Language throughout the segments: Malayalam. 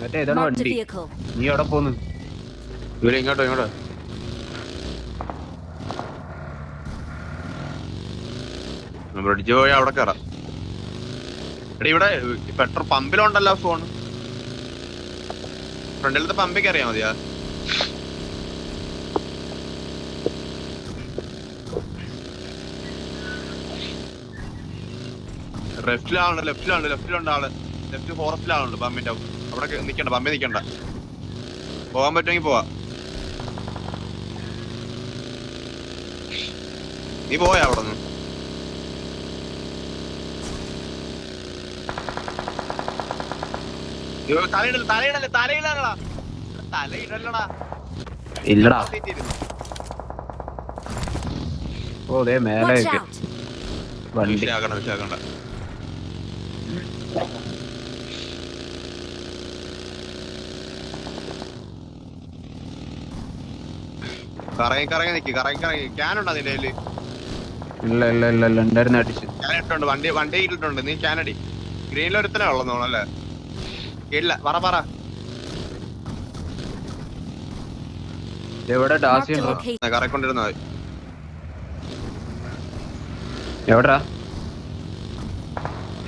മറ്റേ ഏതാണ് Marked a വണ്ടി? vehicle. നീ എവിടെ പോന്നു? ഇവര് ഇങ്ങോട്ടോ ഇങ്ങോട്ടോ. ബ്രിഡ്ജ് പോയി അവിടെ കയറാം. എടി ഇവിടെ പെട്രോൾ പമ്പിലുണ്ടല്ലോ ഫോൺ. ഫ്രണ്ടിലത്തെ പമ്പിൽ കയറിയാ മതിയാ. ലെഫ്റ്റിലുണ്ട് ആള്. ലെഫ്റ്റ് ഫോറസ്റ്റിലാളുണ്ട് പമ്പിന്റെ അവിടെ നിക്കണ്ട, പമ്പിൽ നിക്കണ്ട. പോകാൻ പറ്റുമെങ്കിൽ പോവാ. നീ പോയാ അവിടെ നിന്ന്? തലയിടല്ലടാ. ഇല്ലടാ. ഓ ദേ മേലെ Watch out. വണ്ടി. വിഷയാക്കണ്ട. കറങ്ങി നിക്ക്. ക്യാനുണ്ടോ അതിന്റെ കയ്യില്? ഇല്ല ഉണ്ടായിരുന്നു അടിച്ചു. ക്യാൻ ഇട്ടുണ്ട്, വണ്ടി ഇട്ടിട്ടുണ്ട്. നീ ക്യാനടി. ഗ്രീനിൽ ഒരുത്തനെ ഉള്ളു തോന്നല്ലേ? ഇല്ല, പറ. എവിടെ ഡാസി Marked a ഉണ്ടോ? location. കറക്കൊണ്ടിരുന്ന മതി. എവിടാ?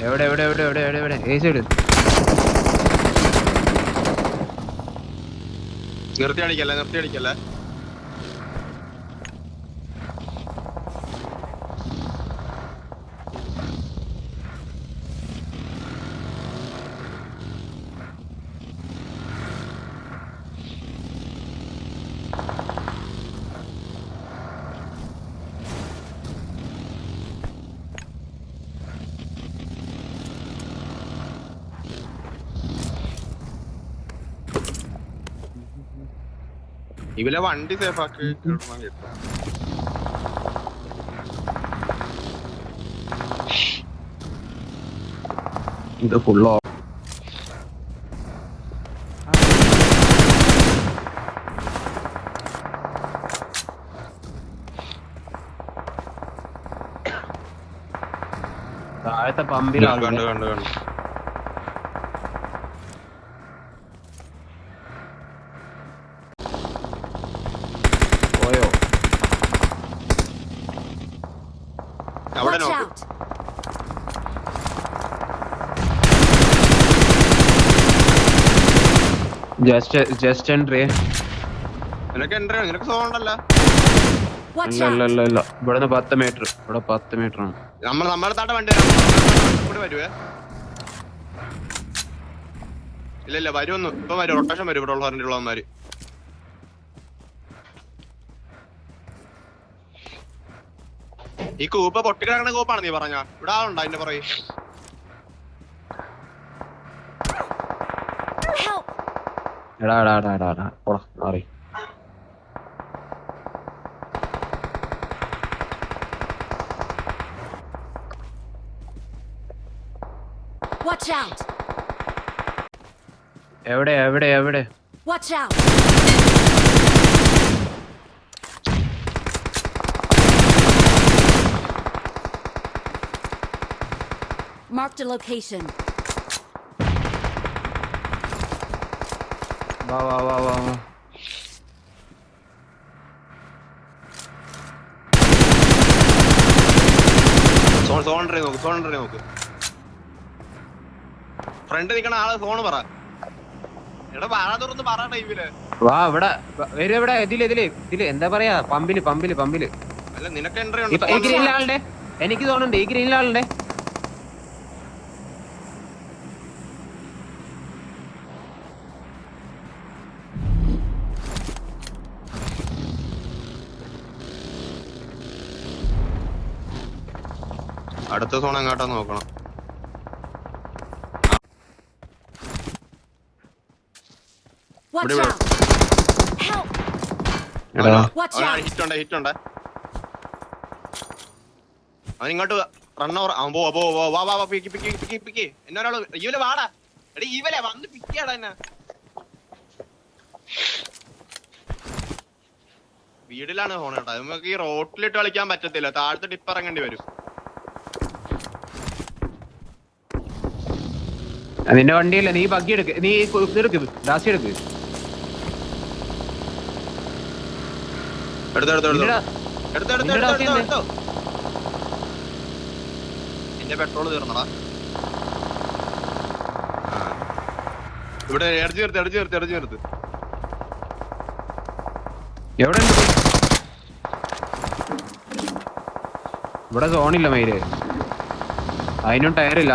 എവിടെ? ഏ സൈഡ്. നിർത്തി അടിക്കല്ലേ. ഇവലെ വണ്ടി സേഫ് ആക്കി. ഇത് ഫുള്ളോ? താഴത്തെ പമ്പിലാണ്. കണ്ടു. പോയോ? അവിടെ Watch നോക്ക്. out. Just entry. നിനക്ക് എൻട്രി നിനക്ക് സോണ്ടല്ലോ. Watch out. ഇല്ല ഇവിടുന്ന് 10 മീറ്റർ. ഇവിടെ 10 മീറ്റർ ആണ്. നമ്മളെ താട്ട വണ്ടി വരുവേ. ഇല്ല വരുമെന്ന്. ഇപ്പൊ വരും, റൊട്ടേഷൻ വരും. ഇവിടെ ഉള്ളവന്മാര് ഈ കൂപ്പ പൊട്ടിക്കിടക്കണ കൂപ്പാണ് നീ പറഞ്ഞ. ഇവിടെ ആളുണ്ടോ അതിന്റെ പറയ? Help. എടാ പോടാ മാറി. Watch out. എവിടെ? Watch out. Marked a location. വാ. സോണ്ടറി നോക്ക്. ഫ്രണ്ട് നിക്കണ ആള് സോണ് പറ. എടാ വാഴ തുറന്ന് പറ ടൈമില്. വാ ഇവിടെ വരും. ഇതില് എന്താ പറയാ? പമ്പില്. അല്ല നിനക്ക് എൻട്രി ഈ ഗ്രീനിലാളുടെ എനിക്ക് തോന്നുന്നുണ്ട്. ഈ ഗ്രീനിലാളുടെ അടുത്ത സോൺ എങ്ങോട്ടാ നോക്കണം. Watch ഇവിടെ. out. Help. Watch out. ഹിറ്റുണ്ട്. അവൻ ഇങ്ങോട്ട് റണ്ണോർ. വാ പിക്ക്. എന്നൊരാള് ഇവലെ വാടാ. എടി ഇവലെ വന്ന് പിക്കാടാ എന്നെ. വീടിലാണ് ഫോൺ കേട്ടോ. നമുക്ക് ഈ റോട്ടിലിട്ട് കളിക്കാൻ പറ്റത്തില്ല. താഴത്തെ ടിപ്പ് ഇറങ്ങേണ്ടി വരും. നിന്റെ വണ്ടിയല്ല, നീ ബഗ്ഗി എടുക്ക്, നീ എടുക്ക്, ഡാസി എടുക്ക്. എന്റെ പെട്രോൾ തീർന്നടാ. ഇവിടെ എറിഞ്ഞു നിർത്ത്. എവിടെ ഉണ്ട്? ഇവിടെ സോണില്ല മയില്. അതിനും ടയറില്ല.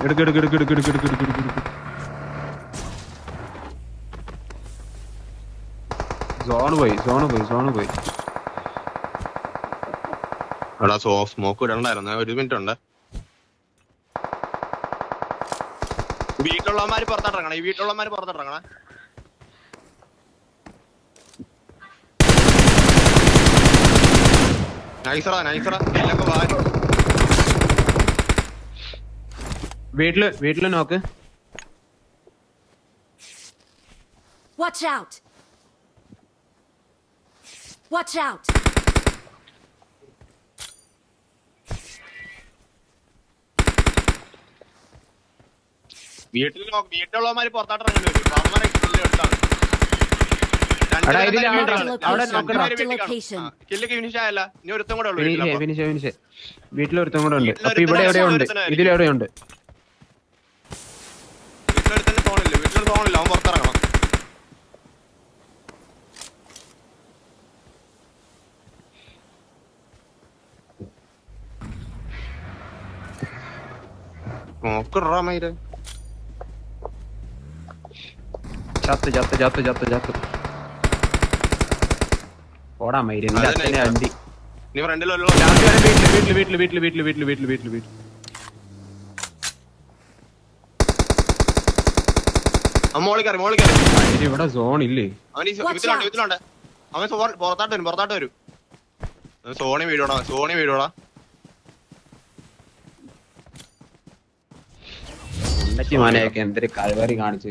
എടുക്ക്. സോണ് പോയി. എടാ സ്മോക്ക് ഇടണ്ടായിരുന്നു. 1 മിനിറ്റ് ഉണ്ട്. വീട്ടിലുള്ളവന്മാര് പുറത്തോട്ടിറങ്ങണേ. നൈസറാ എല്ലൊക്കെ വാരി. വീട്ടില് നോക്ക്. Watch out! വീട്ടിലുള്ളവന്മാര് പുറത്തോട്ടിറങ്ങേണ്ടി വരും. അവന്മാരെ എടുത്താണ്. കില്ലൊക്കെ ഫിനിഷ് ആയല്ല. ഇനി ഒരുത്തം കൂടെ ഉള്ളു. വീട്ടിലൊരുത്തം കൂടെ ഉണ്ട്. അപ്പൊ ഇവിടെ എവിടെയുണ്ട്? ഇതിലെവിടെയുണ്ട്? വീട്ടിലൊരുത്തന്നെ തോണില്ല. അവൻ പുറത്തിറങ്ങണം. നോക്കറാ മയില്. ചത്ത്. ഓടാ മയില്. വണ്ടി നീ ഫ്രണ്ടിലല്ലോ. വീട്ടില്. മോളിക്കറി ഇവിടെ സോൺ ഇല്ലേ? അവൻ വീട്ടിലുണ്ട്. അവൻ പുറത്താട്ട് വരും. സോണി വീടോടാ. മനയൊക്കെ എന്തൊരു കഴിവറി കാണിച്ചു.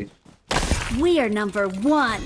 We are number 1.